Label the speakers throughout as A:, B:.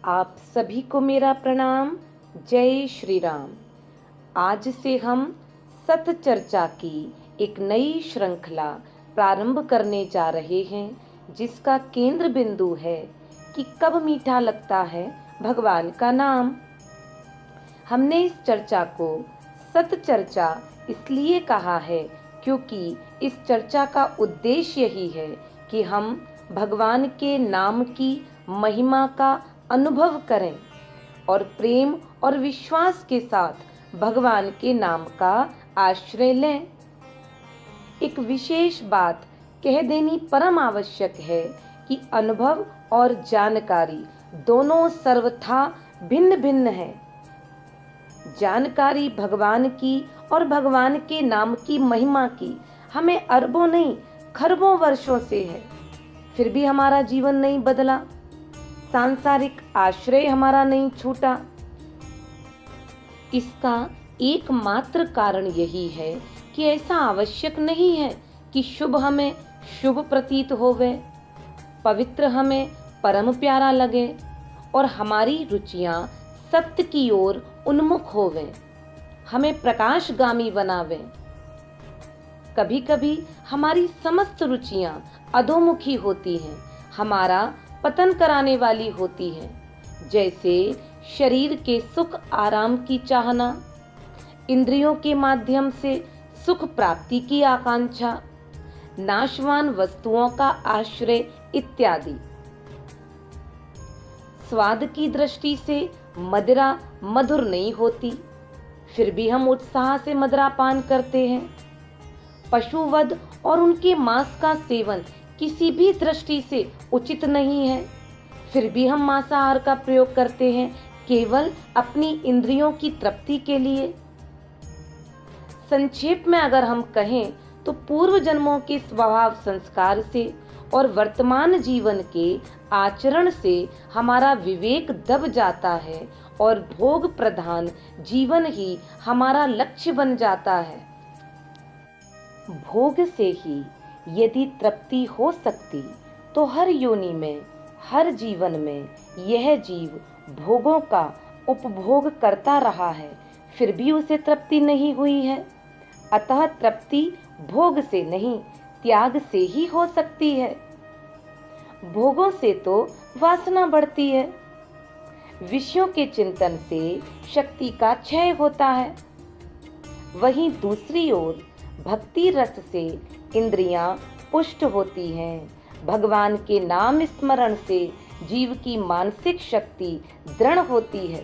A: आप सभी को मेरा प्रणाम। जय श्री राम। आज से हम सत चर्चा की एक नई श्रृंखला प्रारंभ करने जा रहे हैं, जिसका केंद्र बिंदु है कि कब मीठा लगता है भगवान का नाम। हमने इस चर्चा को सत चर्चा इसलिए कहा है क्योंकि इस चर्चा का उद्देश्य यही है कि हम भगवान के नाम की महिमा का अनुभव करें और प्रेम और विश्वास के साथ भगवान के नाम का आश्रय लें। एक विशेष बात कह देनी परम आवश्यक है कि अनुभव और जानकारी दोनों सर्वथा भिन्न भिन्न है। जानकारी भगवान की और भगवान के नाम की महिमा की हमें अरबों नहीं खरबों वर्षों से है, फिर भी हमारा जीवन नहीं बदला, सांसारिक आश्रय हमारा नहीं छूटा। इसका एकमात्र कारण यही है कि ऐसा आवश्यक नहीं है कि शुभ हमें शुभ प्रतीत होवे, पवित्र हमें परम प्यारा लगे और हमारी रुचियां सत्य की ओर उन्मुख होवे, हमें प्रकाशगामी बनावे। कभी कभी हमारी समस्त रुचियां अधोमुखी होती हैं, हमारा पतन कराने वाली होती है, जैसे शरीर के सुख आराम की चाहना, इंद्रियों के माध्यम से सुख प्राप्ति की आकांक्षा, नाशवान वस्तुओं का आश्रय इत्यादि। स्वाद की दृष्टि से मदिरा मधुर नहीं होती, फिर भी हम उत्साह से मदिरा पान करते हैं। पशुवध और उनके मांस का सेवन किसी भी दृष्टि से उचित नहीं है, फिर भी हम मांसाहार का प्रयोग करते हैं केवल अपनी इंद्रियों की तृप्ति के लिए। संक्षेप में अगर हम कहें तो पूर्व जन्मों के स्वभाव संस्कार से और वर्तमान जीवन के आचरण से हमारा विवेक दब जाता है और भोग प्रधान जीवन ही हमारा लक्ष्य बन जाता है। भोग से ही यदि तृप्ति हो सकती तो हर योनि में, हर जीवन में यह जीव भोगों का उपभोग करता रहा है, फिर भी उसे तृप्ति नहीं हुई है। अतः तृप्ति भोग से नहीं, त्याग से ही हो सकती है। भोगों से तो वासना बढ़ती है, विषयों के चिंतन से शक्ति का क्षय होता है। वहीं दूसरी ओर भक्ति रस से इंद्रियां पुष्ट होती हैं, भगवान के नाम स्मरण से जीव की मानसिक शक्ति दृढ़ होती है।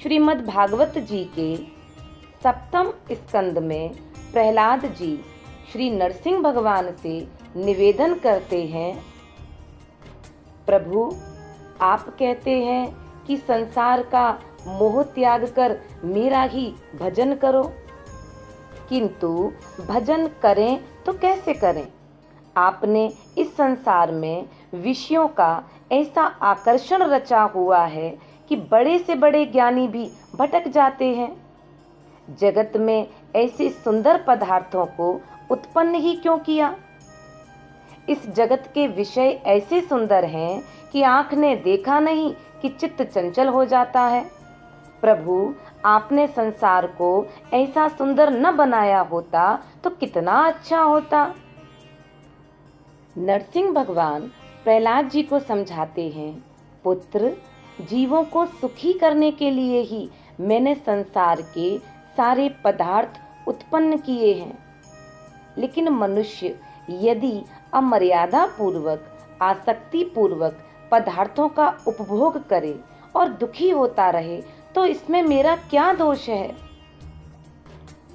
A: श्रीमद् भागवत जी के 7वें स्कंद में प्रहलाद जी श्री नरसिंह भगवान से निवेदन करते हैं, प्रभु आप कहते हैं कि संसार का मोह त्याग कर मेरा ही भजन करो, किंतु भजन करें तो कैसे करें? आपने इस संसार में विषयों का ऐसा आकर्षण रचा हुआ है कि बड़े से बड़े ज्ञानी भी भटक जाते हैं। जगत में ऐसे सुंदर पदार्थों को उत्पन्न ही क्यों किया? इस जगत के विषय ऐसे सुंदर हैं कि आंख ने देखा नहीं कि चित्त चंचल हो जाता है। प्रभु आपने संसार को ऐसा सुंदर न बनाया होता तो कितना अच्छा होता। नरसिंह भगवान प्रहलाद जी को समझाते हैं, पुत्र जीवों को सुखी करने के लिए ही मैंने संसार के सारे पदार्थ उत्पन्न किए हैं, लेकिन मनुष्य यदि अमर्यादा पूर्वक, आसक्ति पूर्वक पदार्थों का उपभोग करे और दुखी होता रहे तो इसमें मेरा क्या दोष है?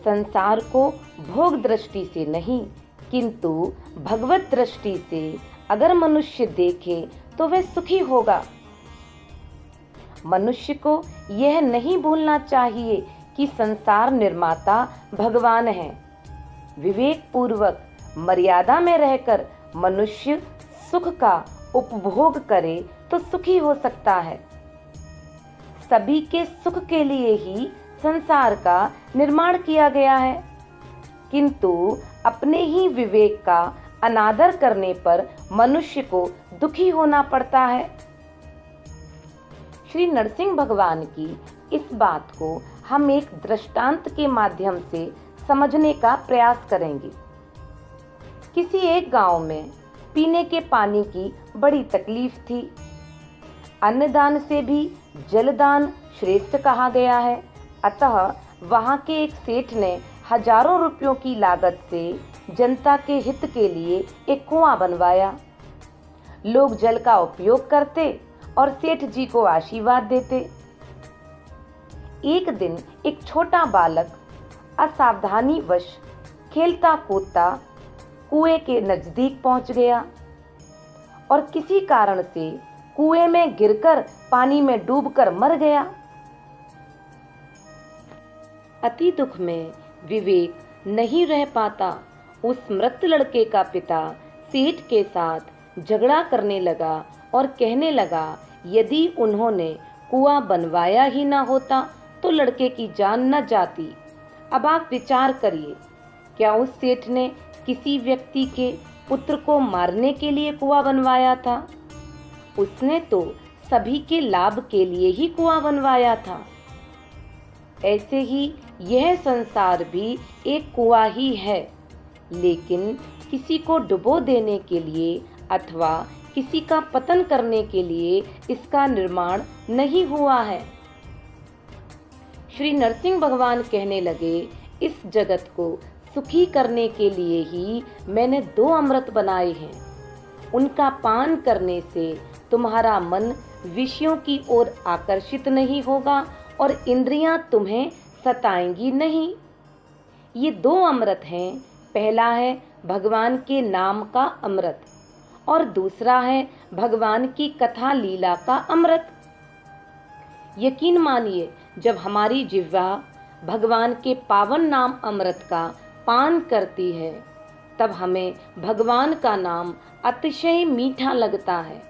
A: संसार को भोग दृष्टि से नहीं किंतु भगवत दृष्टि से अगर मनुष्य देखे तो वह सुखी होगा। मनुष्य को यह नहीं भूलना चाहिए कि संसार निर्माता भगवान है। विवेक पूर्वक मर्यादा में रहकर मनुष्य सुख का उपभोग करे तो सुखी हो सकता है। सभी के सुख के लिए ही संसार का निर्माण किया गया है, किंतु अपने ही विवेक का अनादर करने पर मनुष्य को दुखी होना पड़ता है। श्री नरसिंह भगवान की इस बात को हम एक दृष्टांत के माध्यम से समझने का प्रयास करेंगे। किसी एक गांव में पीने के पानी की बड़ी तकलीफ थी। अन्नदान से भी जलदान श्रेष्ठ कहा गया है। अतः वहां के एक सेठ ने हजारों रुपयों की लागत से जनता के हित के लिए एक कुआं बनवाया। लोग जल का उपयोग करते और सेठ जी को आशीर्वाद देते। एक दिन एक छोटा बालक असावधानीवश खेलता कूदता कुएं के नजदीक पहुंच गया और किसी कारण से कुएं में गिरकर पानी में डूबकर मर गया। अति दुख में विवेक नहीं रह पाता उस मृत लड़के का पिता सेठ के साथ झगड़ा करने लगा और कहने लगा, यदि उन्होंने कुआं बनवाया ही ना होता तो लड़के की जान न जाती। अब आप विचार करिए, क्या उस सेठ ने किसी व्यक्ति के पुत्र को मारने के लिए कुआं बनवाया था? उसने तो सभी के लाभ के लिए ही कुआं बनवाया था। ऐसे ही यह संसार भी एक कुआं ही है, लेकिन किसी को डुबो देने के लिए अथवा किसी का पतन करने के लिए इसका निर्माण नहीं हुआ है। श्री नरसिंह भगवान कहने लगे, इस जगत को सुखी करने के लिए ही मैंने 2 अमृत बनाए हैं। उनका पान करने से तुम्हारा मन विषयों की ओर आकर्षित नहीं होगा और इंद्रियां तुम्हें सताएंगी नहीं। ये 2 अमृत हैं। पहला है भगवान के नाम का अमृत और दूसरा है भगवान की कथा लीला का अमृत। यकीन मानिए, जब हमारी जिह्वा भगवान के पावन नाम अमृत का पान करती है तब हमें भगवान का नाम अतिशय मीठा लगता है।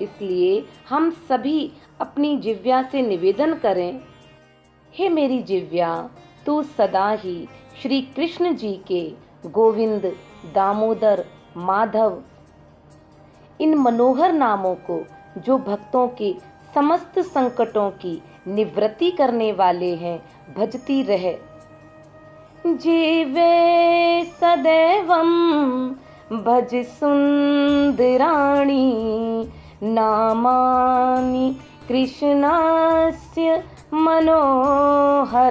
A: इसलिए हम सभी अपनी जिह्वा से निवेदन करें, हे मेरी जिह्वा, तू सदा ही श्री कृष्ण जी के गोविंद, दामोदर, माधव इन मनोहर नामों को, जो भक्तों के समस्त संकटों की निवृत्ति करने वाले हैं, भजती रहे। जीवे सदैवं भज सुंदराणि नामानि कृष्णस्य मनोहराणि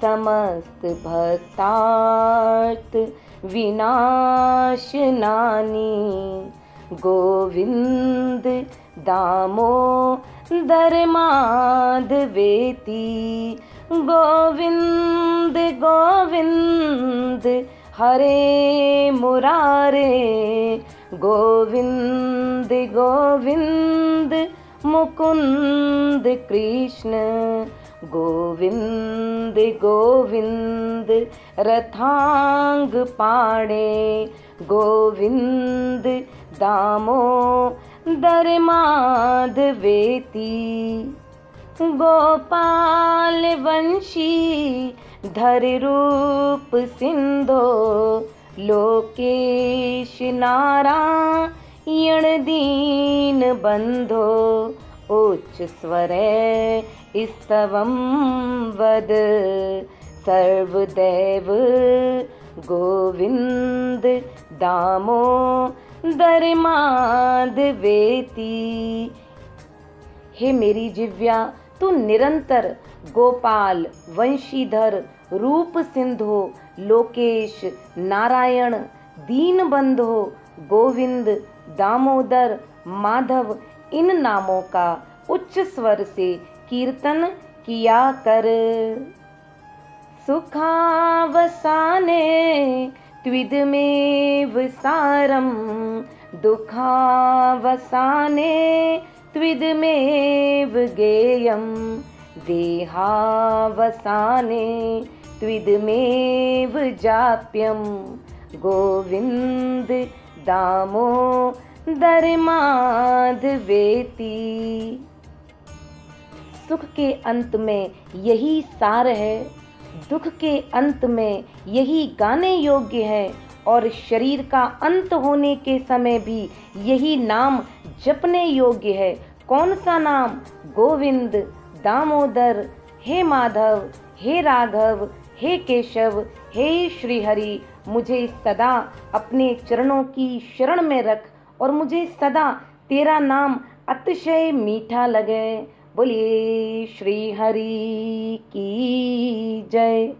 A: समस्त भक्तार्थ विनाशनानि गोविंद दामोदर माधवेति गोविंद गोविंद हरे मुरारे गोविंद गोविंद मुकुंद कृष्ण गोविंद गोविंद रथांग पाणे गोविंद दामोदर माधवेति गोपाल वंशी धर रूप सिंधो लोकेश नारायण दीन बंधो उच्च स्वरे स्तवं वद सर्वदेव गोविंद दामोदर माधवेति। हे मेरी जिह्वा, तू निरंतर गोपाल, वंशीधर, रूप सिंधु, लोकेश, नारायण, दीन बंधु, गोविंद, दामोदर, माधव इन नामों का उच्च स्वर से कीर्तन किया कर। सुखावसाने त्विदमेव सारम दुखावसाने त्विदमेव गेयम देहावसाने त्विदमेव जाप्यम गोविंद दामोदर माधवेति। सुख के अंत में यही सार है, दुख के अंत में यही गाने योग्य है और शरीर का अंत होने के समय भी यही नाम जपने योग्य है। कौन सा नाम? गोविंद, दामोदर, हे माधव, हे राघव, हे केशव, हे श्री हरि, मुझे सदा अपने चरणों की शरण में रख और मुझे सदा तेरा नाम अतिशय मीठा लगे। बोलिए श्री हरि की जय।